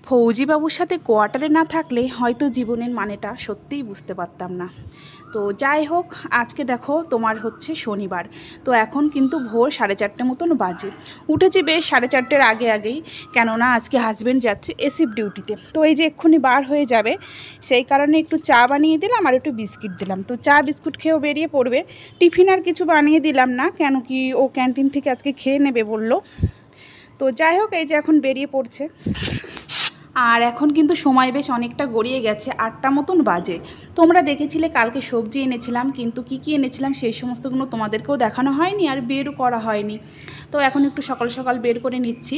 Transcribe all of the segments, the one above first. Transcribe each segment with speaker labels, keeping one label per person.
Speaker 1: ফৌজিবাবুর সাথে কোয়ার্টারে না থাকলে হয়তো জীবনের মানেটা সত্যিই বুঝতে পারতাম না। তো যাই হোক, আজকে দেখো তোমার হচ্ছে শনিবার। তো এখন কিন্তু ভোর 4:30 মতন বাজে। উঠেছি বেশ 4:30-এর আগেই, কেননা আজকে হাজব্যান্ড যাচ্ছে এসিপ ডিউটিতে। তো এই যে এক্ষুনি বার হয়ে যাবে, সেই কারণে একটু চা বানিয়ে দিলাম আর একটু বিস্কিট দিলাম। তো চা বিস্কুট খেয়েও বেরিয়ে পড়বে। টিফিন আর কিছু বানিয়ে দিলাম না, কেন কি ও ক্যান্টিন থেকে আজকে খেয়ে নেবে বললো। তো যাই হোক, এই যে এখন বেরিয়ে পড়ছে। আর এখন কিন্তু সময় বেশ অনেকটা গড়িয়ে গেছে, 8টা মতন বাজে। তোমরা দেখেছিলে কালকে সবজি এনেছিলাম, কিন্তু কি কি এনেছিলাম সেই সমস্তগুলো তোমাদেরকেও দেখানো হয়নি আর বেরও করা হয়নি। তো এখন একটু সকাল সকাল বের করে নিচ্ছি।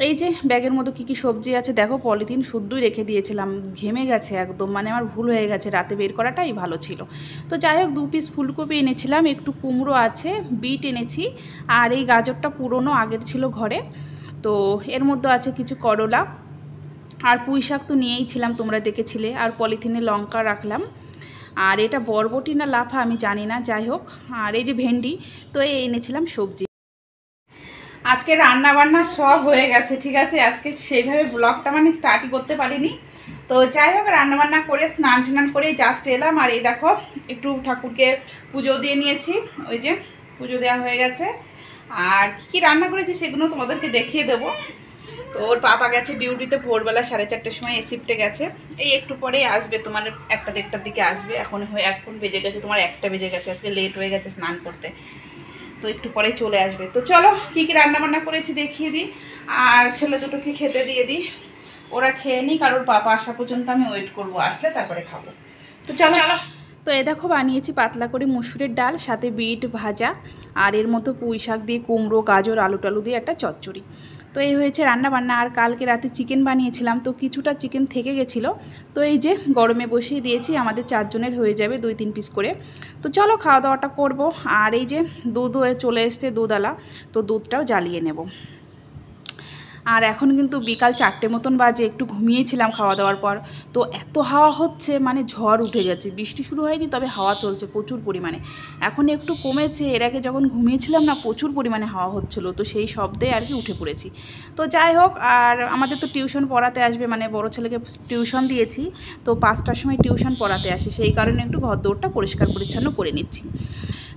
Speaker 1: এই যে ব্যাগের মধ্যে কী কী সবজি আছে দেখো, পলিথিন শুদ্ধই রেখে দিয়েছিলাম, ঘেমে গেছে একদম, মানে আমার ভুল হয়ে গেছে, রাতে বের করাটাই ভালো ছিল। তো যাই হোক, 2 পিস ফুলকপি এনেছিলাম, একটু কুমড়ো আছে, বিট এনেছি, আর এই গাজরটা পুরনো আগের ছিল ঘরে। তো এর মধ্যে আছে কিছু করলা, আর পুঁই শাক তো নিয়েই ছিলাম, তোমরা দেখেছিলে, আর পলিথিনে লঙ্কা রাখলাম, আর এটা বরবটি না লাফা আমি জানি না, যাই হোক। আর এই যে ভেন্ডি। তো এই এনেছিলাম সবজি। আজকে রান্না বান্না সব হয়ে গেছে, ঠিক আছে। আজকে সেইভাবে ব্লগটা মানে স্টার্টই করতে পারিনি। তো যাই হোক, রান্নাবান্না করে স্নান টান করে জাস্ট এলাম। আর এই দেখো, একটু ঠাকুরকে পুজো দিয়ে নিয়েছি, ওই যে পুজো দেওয়া হয়ে গেছে। আর কী রান্না করেছি সেগুলো তোমাদেরকে দেখিয়ে দেবো। তো ওর পাপা গেছে ডিউটিতে ভোরবেলা 4:30-র সময় শিফটে গেছে। এই একটু পরেই আসবে, তোমার 1টা-1:30-র দিকে আসবে। এখন বেজে গেছে, তোমার 1টা বেজে গেছে, আজকে লেট হয়ে গেছে স্নান করতে। তো একটু পরে চলে আসবে। তো চলো, কী কী রান্নাবান্না করেছি দেখিয়ে দিই, আর ছেলে দুটোকে খেতে দিয়ে দিই। ওরা খেয়ে নিই, কারণ পাপা আসা পর্যন্ত আমি ওয়েট করবো, আসলে তারপরে খাবো। তো চলো চলো। তো এ দেখো, বানিয়েছি পাতলা করে মুসুরের ডাল, সাথে বিট ভাজা, আর এর মতো পুঁই শাক দিয়ে কুমড়ো গাজর আলু টালু দিয়ে একটা চচ্চড়ি। তো এই হয়েছে রান্নাবান্না। আর কালকে রাতে চিকেন বানিয়েছিলাম, তো কিছুটা চিকেন থেকে গেছিলো। তো এই যে গরমে বসিয়ে দিয়েছি, আমাদের 4 জনের হয়ে যাবে 2-3 পিস করে। তো চলো খাওয়া দাওয়াটা করব। আর এই যে দুধ হয়ে চলে এসছে, দুধওয়ালা, তো দুধটাও জ্বালিয়ে নেব। আর এখন কিন্তু বিকাল 4টে মতন বাজে, একটু ঘুমিয়েছিলাম খাওয়া দাওয়ার পর। তো এত হাওয়া হচ্ছে, মানে ঝড় উঠে গেছে। বৃষ্টি শুরু হয়নি, তবে হাওয়া চলছে প্রচুর পরিমাণে। এখন একটু কমেছে, এর আগে যখন ঘুমিয়েছিলাম না, প্রচুর পরিমাণে হাওয়া হচ্ছিলো, তো সেই শব্দে আর কি উঠে পড়েছি। তো যাই হোক, আর আমাদের তো টিউশন পড়াতে আসবে, মানে বড় ছেলেকে টিউশন দিয়েছি, তো 5টার সময় টিউশন পড়াতে আসে, সেই কারণে একটু ঘর দৌড়টা পরিষ্কার পরিচ্ছন্ন করে নিচ্ছি।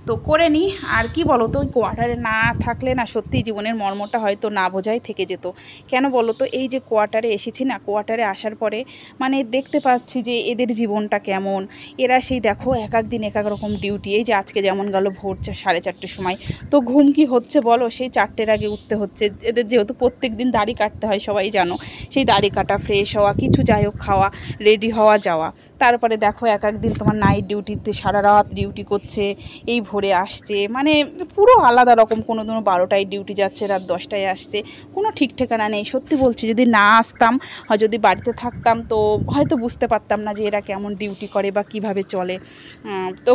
Speaker 1: তো করে নিই। আর কি বলো তো, ওই কোয়ার্টারে না থাকলে না সত্যিই জীবনের মর্মটা হয়তো না বোঝাই থেকে যেত। কেন বলো তো, এই যে কোয়ার্টারে এসেছি না, কোয়ার্টারে আসার পরে মানে দেখতে পাচ্ছি যে এদের জীবনটা কেমন। এরা সেই দেখো এক এক দিন এক এক রকম ডিউটি। এই যে আজকে যেমন গেল ভোর 4:30-র সময়, তো ঘুম কি হচ্ছে বলো, সেই 4টের আগে উঠতে হচ্ছে। এদের যেহেতু প্রত্যেক দিন দাড়ি কাটতে হয়, সবাই জানো, সেই দাড়ি কাটা, ফ্রেশ হওয়া, কিছু যাই হোক খাওয়া, রেডি হওয়া, যাওয়া। তারপরে দেখো এক এক দিন তোমার নাইট ডিউটিতে সারা রাত ডিউটি করছে, এই ভোরে আসছে, মানে পুরো আলাদা রকম। কোনো দিনও 12টায় ডিউটি যাচ্ছে, রাত 10টায় আসছে, কোনো ঠিক ঠিকানা নেই। সত্যি বলছি, যদি না আসতাম, যদি বাড়িতে থাকতাম, তো হয়তো বুঝতে পারতাম না যে এরা কেমন ডিউটি করে বা কিভাবে চলে। তো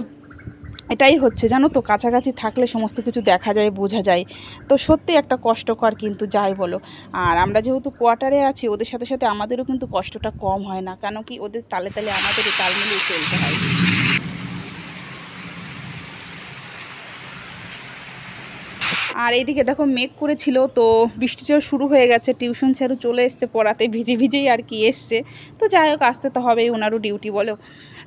Speaker 1: এটাই হচ্ছে, জানো তো, কাছাকাছি থাকলে সমস্ত কিছু দেখা যায়, বোঝা যায়। তো সত্যি একটা কষ্টকর, কিন্তু যাই বলো। আর আমরা যেহেতু কোয়ার্টারে আছি, ওদের সাথে সাথে আমাদেরও কিন্তু কষ্টটা কম হয় না, কেন কি ওদের তালে তালে আমাদেরও তাল মিলিয়ে চলতে হয়। আর এইদিকে দেখো মেঘ করেছিল, তো বৃষ্টিটাও শুরু হয়ে গেছে, টিউশন স্যারও চলে এসছে পড়াতে, ভিজে ভিজেই আর কি এসছে। তো যাই হোক, আসতে তো হবেই, ওনারও ডিউটি বলো।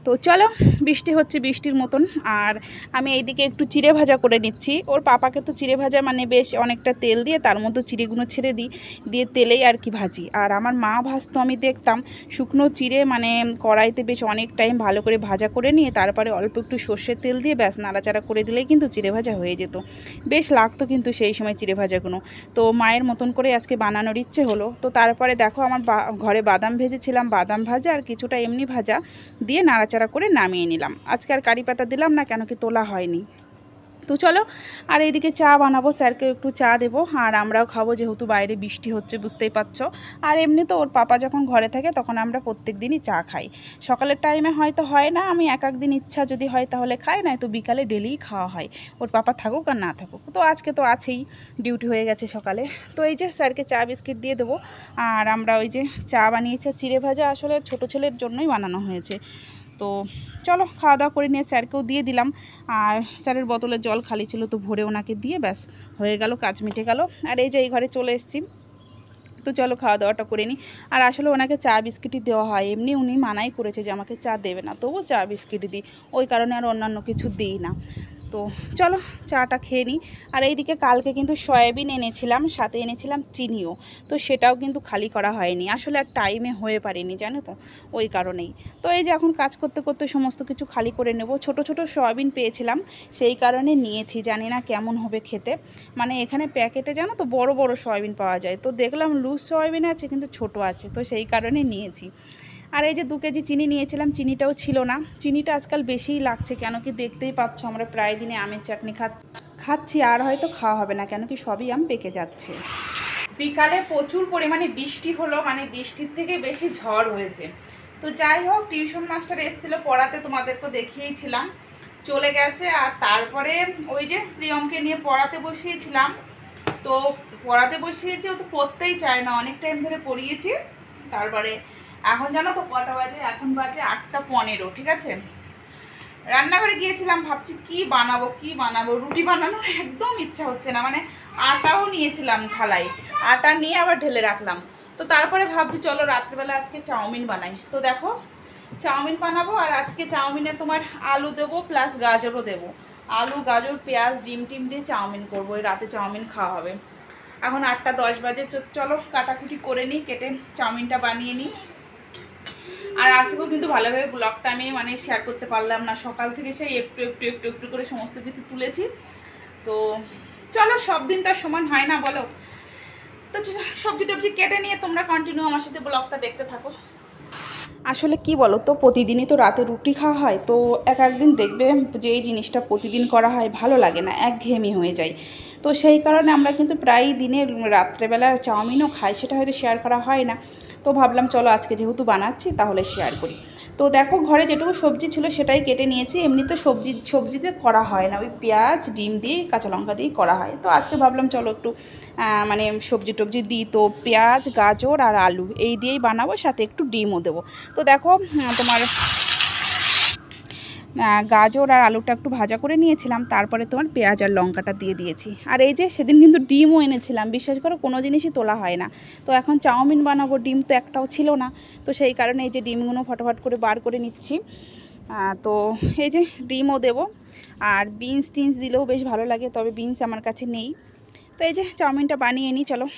Speaker 1: তো চলো, বৃষ্টি হচ্ছে বৃষ্টির মতন। আর আমি এইদিকে একটু চিড়ে ভাজা করে নিচ্ছি। ওর পাপাকে তো চিড়ে ভাজা মানে বেশ অনেকটা তেল দিয়ে তার মধ্যে চিড়েগুলো ছেড়ে দিই, দিয়ে তেলেই আর কি ভাজি। আর আমার মা ভাজতো, আমি দেখতাম শুকনো চিড়ে মানে কড়াইতে বেশ অনেক টাইম ভালো করে ভাজা করে নিয়ে তারপরে অল্প একটু সর্ষের তেল দিয়ে ব্যাস নাড়াচাড়া করে দিলেই কিন্তু চিড়ে ভাজা হয়ে যেত। বেশ লাগতো কিন্তু সেই সময় চিড়ে ভাজাগুলো। তো মায়ের মতন করে আজকে বানানোর ইচ্ছে হলো। তো তারপরে দেখো, আমার ঘরে বাদাম ভেজেছিলাম, বাদাম ভাজা আর কিছুটা এমনি ভাজা দিয়ে নাড়াচাড়া করে নামিয়ে নিলাম। আজকে আর কারি পাতা দিলাম না, কেন কি তোলা হয়নি। তো চলো, আর এইদিকে চা বানাবো, স্যারকে একটু চা দেবো, আর আমরাও খাবো, যেহেতু বাইরে বৃষ্টি হচ্ছে বুঝতেই পারছো। আর এমনি তো ওর পাপা যখন ঘরে থাকে তখন আমরা প্রত্যেক দিনই চা খাই। সকালের টাইমে হয়তো হয় না, আমি এক দিন ইচ্ছা যদি হয় তাহলে খাই, না তো বিকালে ডেলিই খাওয়া হয়, ওর পাপা থাকুক আর না থাকুক। তো আজকে তো আছেই, ডিউটি হয়ে গেছে সকালে। তো এই যে স্যারকে চা বিস্কিট দিয়ে দেবো। আর আমরা ওই যে চা বানিয়েছে, চিড়ে ভাজা আসলে ছোটো ছেলের জন্যই বানানো হয়েছে। তো চলো, খাওয়া দাওয়া করে নিয়ে স্যারকেও দিয়ে দিলাম। আর স্যারের বোতলে জল খালি ছিল, তো ভরে ওনাকে দিয়ে ব্যাস হয়ে গেল, কাজ মিটে গেল। আর এই যে এই ঘরে চলে এসেছি। তো চলো খাওয়া দাওয়াটা করে নিই। আর আসলে ওনাকে চা বিস্কিটই দেওয়া হয়, এমনি উনি মানাই করেছে যে আমাকে চা দেবে না, তবুও চা বিস্কিটই দিই, ওই কারণে আর অন্যান্য কিছু দিই না। তো চলো চাটা খেয়ে নিই। আর এইদিকে কালকে কিন্তু সয়াবিন এনেছিলাম, সাথে এনেছিলাম চিনিও, তো সেটাও কিন্তু খালি করা হয়নি, আসলে আর টাইমে হয়ে পারেনি জানো তো, ওই কারণেই। তো এই যে এখন কাজ করতে করতে সমস্ত কিছু খালি করে নেব। ছোট ছোট সয়াবিন পেয়েছিলাম, সেই কারণে নিয়েছি, জানি না কেমন হবে খেতে। মানে এখানে প্যাকেটে জানো তো বড় বড় সয়াবিন পাওয়া যায়, তো দেখলাম লুজ সয়াবিন আছে কিন্তু ছোট আছে, তো সেই কারণে নিয়েছি। আর এই যে 2 কেজি চিনি নিয়েছিলাম, চিনিটাও ছিল না। চিনিটা আজকাল বেশিই লাগছে, কেন কি দেখতেই পাচ্ছ আমরা প্রায় দিনে আমের চাটনি খাচ্ছি, আর হয়তো খাওয়া হবে না, কেন কি সবই আম পেকে যাচ্ছে। বিকালে প্রচুর পরিমাণে বৃষ্টি হলো, মানে বৃষ্টির থেকে বেশি ঝড় হয়েছে। তো যাই হোক, টিউশন মাস্টার এসেছিলো পড়াতে, তোমাদেরকে দেখিয়েছিলাম, চলে গেছে। আর তারপরে ওই যে প্রিয়মকে নিয়ে পড়াতে বসিয়েছিলাম, তো পড়াতে বসিয়েছি, ও তো পড়তেই চায় না, অনেক টাইম ধরে পড়িয়েছি। তারপরে এখন জানো তো কটা বাজে, এখন বাজে 8:15, ঠিক আছে। রান্নাঘরে গিয়েছিলাম, ভাবছি কি বানাবো, রুটি বানানোর একদম ইচ্ছা হচ্ছে না, মানে আটাও নিয়েছিলাম থালায়, আটা নিয়ে আবার ঢেলে রাখলাম। তো তারপরে ভাবছি চলো রাত্রিবেলা আজকে চাউমিন বানাই। তো দেখো চাউমিন বানাবো, আর আজকে চাউমিনে তোমার আলু দেবো প্লাস গাজরও দেবো, আলু গাজর পেঁয়াজ ডিম টিম দিয়ে চাউমিন করবো, ওই রাতে চাউমিন খাওয়া হবে। এখন 8:10 বাজে, চলো কাটাকুটি করে নিই, কেটে চাউমিনটা বানিয়ে নিই। আর আজকেও কিন্তু ভালোভাবে ব্লগটা আমি মানে শেয়ার করতে পারলাম না, সকাল থেকে সেই একটু একটু একটু একটু করে সমস্ত কিছু তুলেছি। তো চলো, সব দিন তার সমান হয় না বলো। তো সবজি টবজি কেটে নিয়ে তোমরা কন্টিনিউ আমার সাথে ব্লগটা দেখতে থাকো। আসলে কি বলো তো, প্রতিদিনই তো রাতে রুটি খাওয়া হয়, তো একদিন দেখবে যে এই জিনিসটা প্রতিদিন করা হয় ভালো লাগে না, একঘেয়েমি হয়ে যায়। তো সেই কারণে আমরা কিন্তু প্রায় দিনে রাত্রেবেলা চাউমিনও খাই, সেটা হয়তো শেয়ার করা হয় না। তো ভাবলাম চলো আজকে যেহেতু বানাচ্ছি তাহলে শেয়ার করি। তো দেখো ঘরে যেটুকু সবজি ছিল সেটাই কেটে নিয়েছি, এমনি তো সবজিতে করা হয় না, ওই পেঁয়াজ ডিম দিয়ে কাঁচা লঙ্কা দিয়েই করা হয়। তো আজকে ভাবলাম চলো একটু মানে সবজি টবজি দিই, তো পেঁয়াজ গাজর আর আলু এই দিয়েই বানাবো, সাথে একটু ডিমও দেবো। তো দেখো তোমার গাজর আর আলুটা একটু ভাজা করে নিয়েছিলাম, তারপরে তোমার পেঁয়াজ আর লঙ্কাটা দিয়ে দিয়েছি। আর এই যে সেদিন কিন্তু ডিমও এনেছিলাম, বিশ্বাস করো কোনো জিনিসই তোলা হয় না। তো এখন চাউমিন বানাবো, ডিম তো একটাও ছিল না, তো সেই কারণে এই যে ডিমগুলো ফটাফট করে বার করে নিচ্ছি। তো এই যে ডিমও দেবো, আর বিনস টিনস দিলেও বেশ ভালো লাগে, তবে বিনস আমার কাছে নেই। তো এই যে চাউমিনটা বানিয়ে নিই চলো।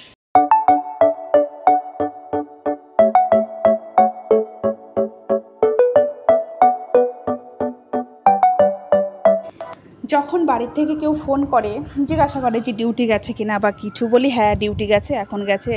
Speaker 1: যখন বাড়ির থেকে কেউ ফোন করে জিজ্ঞাসা করে যে ডিউটি গেছে কিনা বা কিছু, বলি হ্যাঁ ডিউটি গেছে, এখন গেছে,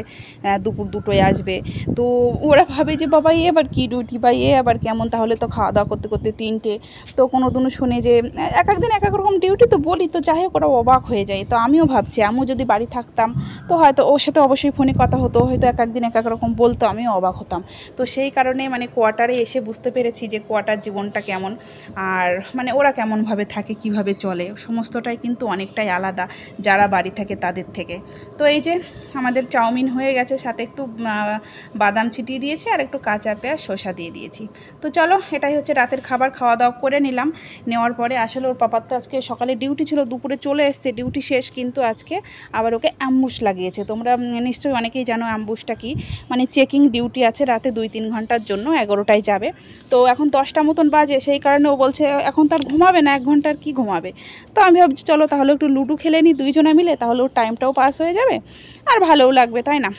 Speaker 1: দুপুর 2টোয় আসবে। তো ওরা ভাবে যে বাবা এ আবার কী ডিউটি, বা এ আবার কেমন, তাহলে তো খাওয়া দাওয়া করতে করতে 3টে। তো কোনো দিনও শুনে যে এক একদিন এক এক রকম ডিউটি, তো বলি তো যাই হোক ওরা অবাক হয়ে যায়। তো আমিও ভাবছি আমিও যদি বাড়ি থাকতাম তো হয়তো ওর সাথে অবশ্যই ফোনে কথা হতো, হয়তো এক একদিন এক এক রকম বলতো, আমিও অবাক হতাম। তো সেই কারণে মানে কোয়ার্টারে এসে বুঝতে পেরেছি যে কোয়ার্টার জীবনটা কেমন, আর মানে ওরা কেমনভাবে থাকে, কীভাবে চলে, সমস্তটাই কিন্তু অনেকটাই আলাদা যারা বাড়ি থাকে তাদের থেকে। তো এই যে আমাদের চাউমিন হয়ে গেছে, সাথে একটু বাদাম ছিটিয়ে দিয়েছি আর একটু কাঁচা পেঁয়াজ শসা দিয়ে দিয়েছি। তো চলো এটাই হচ্ছে রাতের খাবার, খাওয়া দাওয়া করে নিলাম। নেওয়ার পরে আসলে ওর পাপার তো আজকে সকালে ডিউটি ছিল, দুপুরে চলে এসছে, ডিউটি শেষ, কিন্তু আজকে আবার ওকে অ্যাম্বুশ লাগিয়েছে। তোমরা নিশ্চয়ই অনেকেই জানো অ্যাম্বুশটা কি, মানে চেকিং ডিউটি আছে রাতে 2-3 ঘন্টার জন্য, 11টায় যাবে। তো এখন 10টা মতন বাজে, সেই কারণে ও বলছে এখন তার ঘুমাবে না, 1 ঘন্টার কি ঘুমাবে। তো আমি ভাবছি চলো তাহলে একটু লুডো খেলে নিই দুইজনে মিলে, তাহলে ওর টাইমটাও পাস হয়ে যাবে আর ভালোও লাগবে, তাই না।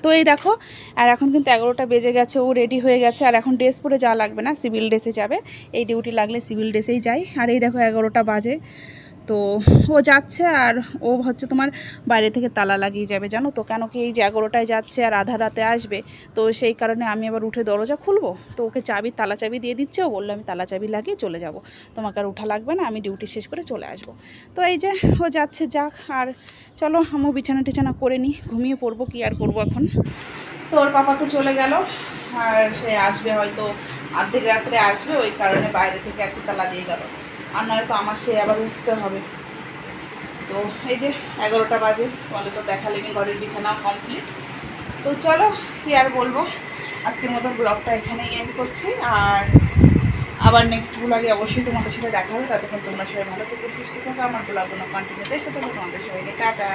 Speaker 1: তো এই দেখো, আর এখন কিন্তু 11টা বেজে গেছে, ও রেডি হয়ে গেছে, আর এখন ড্রেস পরে যাওয়া লাগবে না, সিভিল ড্রেসে যাবে। এই ডিউটি লাগলে সিভিল ড্রেসেই যাই। আর এই দেখো 11টা বাজে, তো ও যাচ্ছে, আর ও হচ্ছে তোমার বাইরে থেকে তালা লাগিয়ে যাবে জানো তো, কেন কি এই যে 11টায় যাচ্ছে আর আধা রাতে আসবে, তো সেই কারণে আমি আবার উঠে দরজা খুলবো, তো ওকে তালা চাবি দিয়ে দিচ্ছে। ও বললো আমি তালা চাবি লাগিয়ে চলে যাব, তোমাকে আর উঠা লাগবে না, আমি ডিউটি শেষ করে চলে আসবো। তো এই যে ও যাচ্ছে, যাক। আর চলো আমিও বিছানা টিছানা করে নিই, ঘুমিয়ে পড়বো, কি আর করবো এখন। তো ওর পাপা তো চলে গেল, আর সে আসবে হয়তো অর্ধেক রাত্রে আসবে, ওই কারণে বাইরে থেকে আছে তালা দিয়ে গেল, আর নয় তো আমার সে আবার উঠতে হবে। তো এই যে 11টা বাজে, তোমাদের তো দেখালেনি ঘরের বিছানা কমপ্লিট। তো চলো কি আর বলবো, আজকের মতো ব্লগটা এখানেই এন্ড করছি, আর আবার নেক্সট ব্লগে অবশ্যই তোমাদের সাথে দেখা হবে। ততক্ষণ তোমরা সবাই ভালো থেকে সুস্থ থাকো, আমার ব্লগগুলো কন্টিনিউ দেখতে থাকো। তোমাদের সবাইকে টাটা।